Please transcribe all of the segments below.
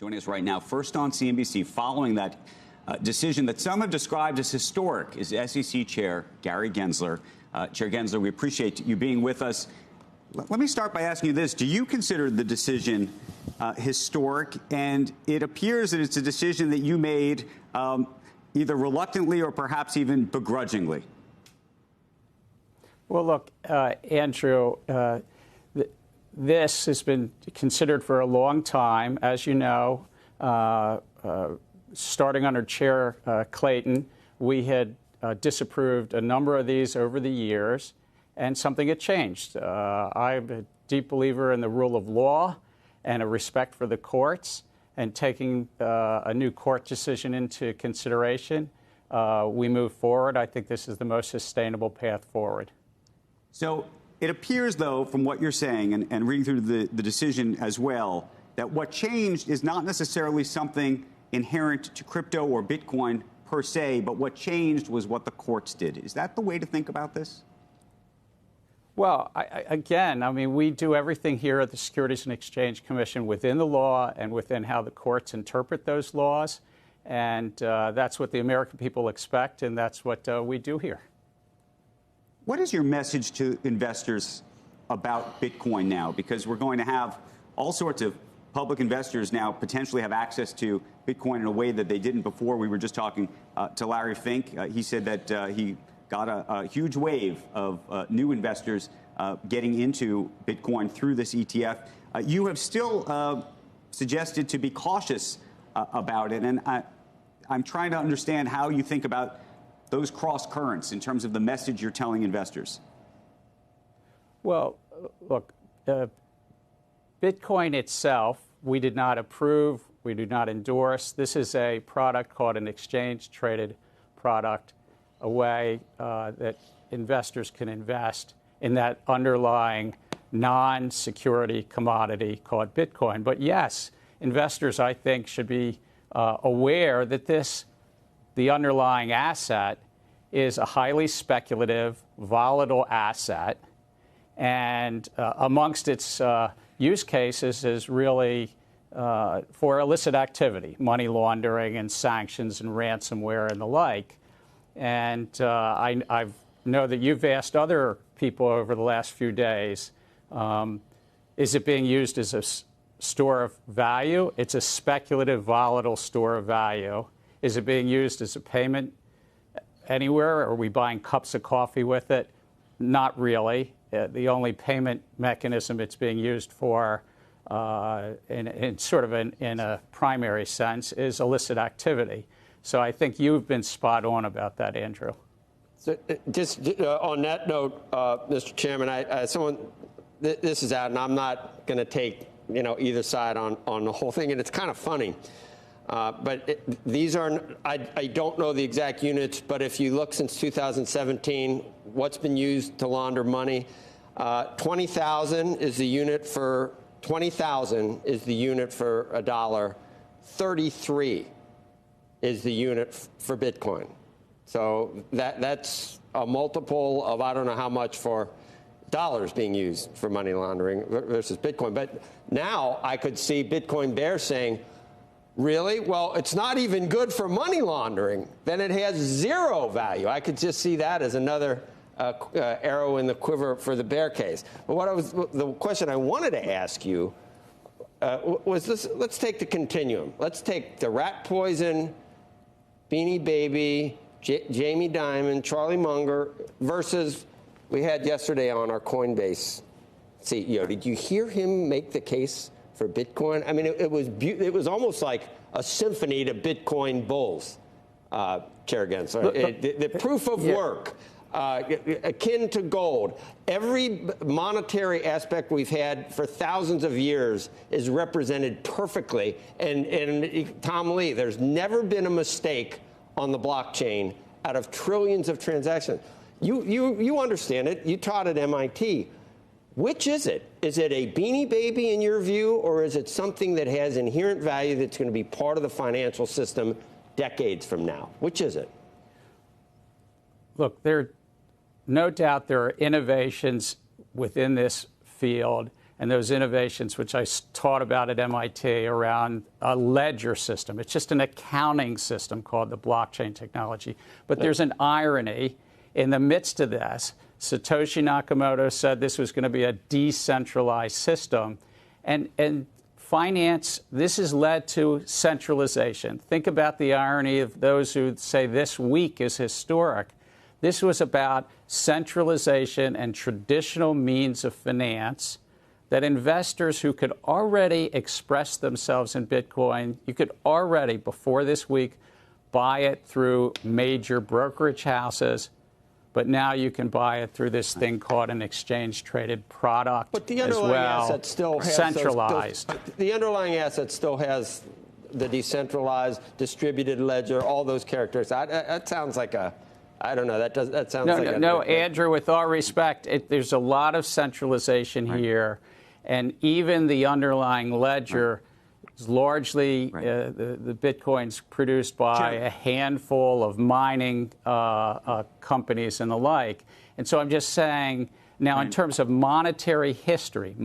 Joining us right now, first on CNBC, following that decision that some have described as historic, is SEC Chair Gary Gensler. Chair Gensler, we appreciate you being with us. Let me start by asking you this. Do you consider the decision historic? And it appears that it's a decision that you made either reluctantly or perhaps even begrudgingly. Well, look, Andrew, this has been considered for a long time. As you know, starting under Chair Clayton, we had disapproved a number of these over the years, and something had changed. I'm a deep believer in the rule of law and a respect for the courts, and taking a new court decision into consideration, we move forward. I think this is the most sustainable path forward. So it appears, though, from what you're saying and reading through the decision as well, that what changed is not necessarily something inherent to crypto or Bitcoin per se, but what changed was what the courts did. Is that the way to think about this? Well, again, I mean, we do everything here at the Securities and Exchange Commission within the law and within how the courts interpret those laws. And that's what the American people expect, and that's what we do here. What is your message to investors about Bitcoin now? Because we're going to have all sorts of public investors now potentially have access to Bitcoin in a way that they didn't before. We were just talking to Larry Fink. He said that he got a huge wave of new investors getting into Bitcoin through this ETF. You have still suggested to be cautious about it. And I'm trying to understand how you think about those cross currents in terms of the message you're telling investors. Well, look, Bitcoin itself, we did not approve, we do not endorse. This is a product called an exchange-traded product, a way that investors can invest in that underlying non-security commodity called Bitcoin. But yes, investors, I think, should be aware that the underlying asset is a highly speculative, volatile asset, and amongst its use cases is really for illicit activity, money laundering and sanctions and ransomware and the like. And I know that you've asked other people over the last few days, is it being used as a store of value? It's a speculative, volatile store of value. Is it being used as a payment anywhere? Are we buying cups of coffee with it? Not really. The only payment mechanism it's being used for, in sort of in a primary sense, is illicit activity. So I think you've been spot on about that, Andrew. So just on that note, Mr. Chairman, this is out, and I'm not going to take either side on the whole thing, and it's kind of funny. But these are, I don't know the exact units, but if you look since 2017, what's been used to launder money, 20,000 is the unit for, 20,000 is the unit for a dollar, 33 is the unit for Bitcoin. So that's a multiple of I don't know how much for dollars being used for money laundering versus Bitcoin. But now I could see Bitcoin bears saying, really? Well, it's not even good for money laundering. Then it has zero value. I could just see that as another arrow in the quiver for the bear case. But the question I wanted to ask you was this: let's take the continuum. Let's take the rat poison, Beanie Baby, Jamie Dimon, Charlie Munger versus we had yesterday on our Coinbase CEO. Did you hear him make the case for Bitcoin? I mean, it was almost like a symphony to Bitcoin bulls, Chair Gensler. The proof of work, akin to gold. Every monetary aspect we've had for thousands of years is represented perfectly. And Tom Lee, there's never been a mistake on the blockchain out of trillions of transactions. You understand it. You taught at MIT. Which is it? Is it a Beanie Baby in your view, or is it something that has inherent value that's going to be part of the financial system decades from now? Which is it? Look, no doubt there are innovations within this field, and those innovations, which I taught about at MIT around a ledger system. It's just an accounting system called the blockchain technology. But there's an irony in the midst of this. Satoshi Nakamoto said this was going to be a decentralized system. And finance, this has led to centralization. Think about the irony of those who say this week is historic. This was about centralization and traditional means of finance that investors who could already express themselves in Bitcoin, you could already, before this week, buy it through major brokerage houses, but now you can buy it through this thing called an exchange-traded product but the as underlying well, asset still has centralized. The underlying asset still has the decentralized, distributed ledger, all those characters. That sounds like a, I don't know, that sounds like No, Andrew, with all respect, there's a lot of centralization here. And even the underlying ledger is largely the Bitcoin's produced by a handful of mining companies and the like. And so I'm just saying, now in terms of monetary history,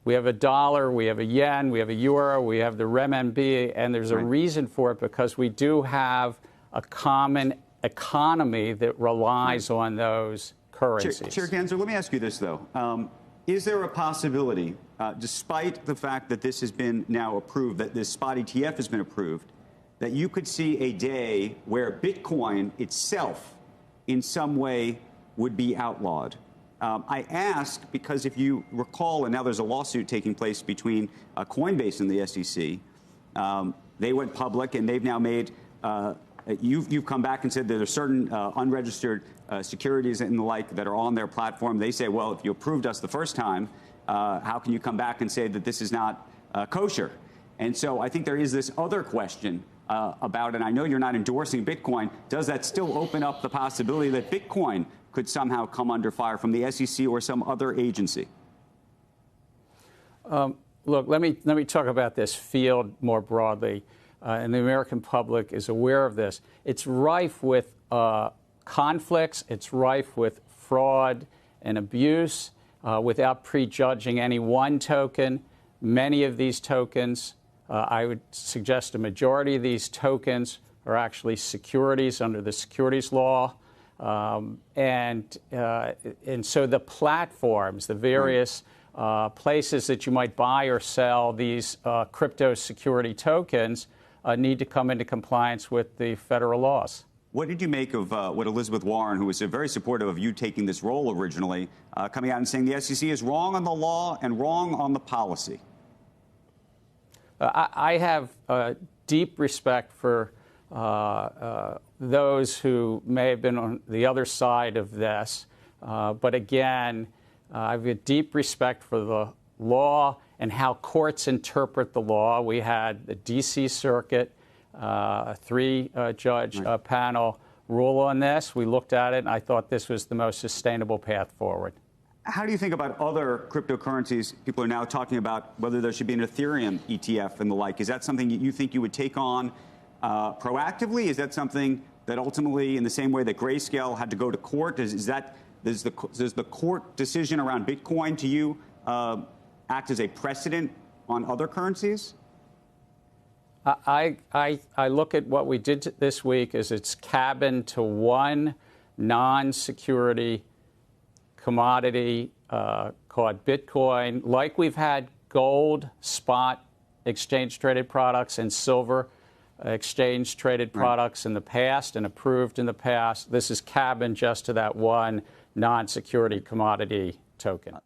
we have a dollar, we have a yen, we have a euro, we have the renminbi, and there's a reason for it because we do have a common economy that relies on those currencies. Chair Gensler, let me ask you this, though. Is there a possibility, despite the fact that this has been now approved, that this spot ETF has been approved, that you could see a day where Bitcoin itself in some way would be outlawed? I ask because if you recall, and now there's a lawsuit taking place between Coinbase and the SEC. They went public, and they've now made you've come back and said that there are certain unregistered securities and the like that are on their platform. They say, well, if you approved us the first time, how can you come back and say that this is not kosher? And so I think there is this other question about, and I know you're not endorsing Bitcoin, does that still open up the possibility that Bitcoin could somehow come under fire from the SEC or some other agency? Look, let me talk about this field more broadly. And the American public is aware of this. It's rife with conflicts. It's rife with fraud and abuse without prejudging any one token. Many of these tokens, I would suggest a majority of these tokens are actually securities under the securities law. And so the platforms, the various places that you might buy or sell these crypto security tokens need to come into compliance with the federal laws. What did you make of what Elizabeth Warren, who was very supportive of you taking this role originally, coming out and saying the SEC is wrong on the law and wrong on the policy? I have deep respect for those who may have been on the other side of this. But again, I have a deep respect for the law and how courts interpret the law. We had the D.C. Circuit, a three-judge panel rule on this. We looked at it, and I thought this was the most sustainable path forward. How do you think about other cryptocurrencies? People are now talking about whether there should be an Ethereum ETF and the like. Is that something you think you would take on proactively? Is that something that ultimately, in the same way that Grayscale had to go to court, does the court decision around Bitcoin to you act as a precedent on other currencies? I look at what we did this week as it's cabined to one non-security commodity called Bitcoin. Like we've had gold spot exchange-traded products and silver exchange-traded products in the past and approved in the past, this is cabined just to that one non-security commodity token.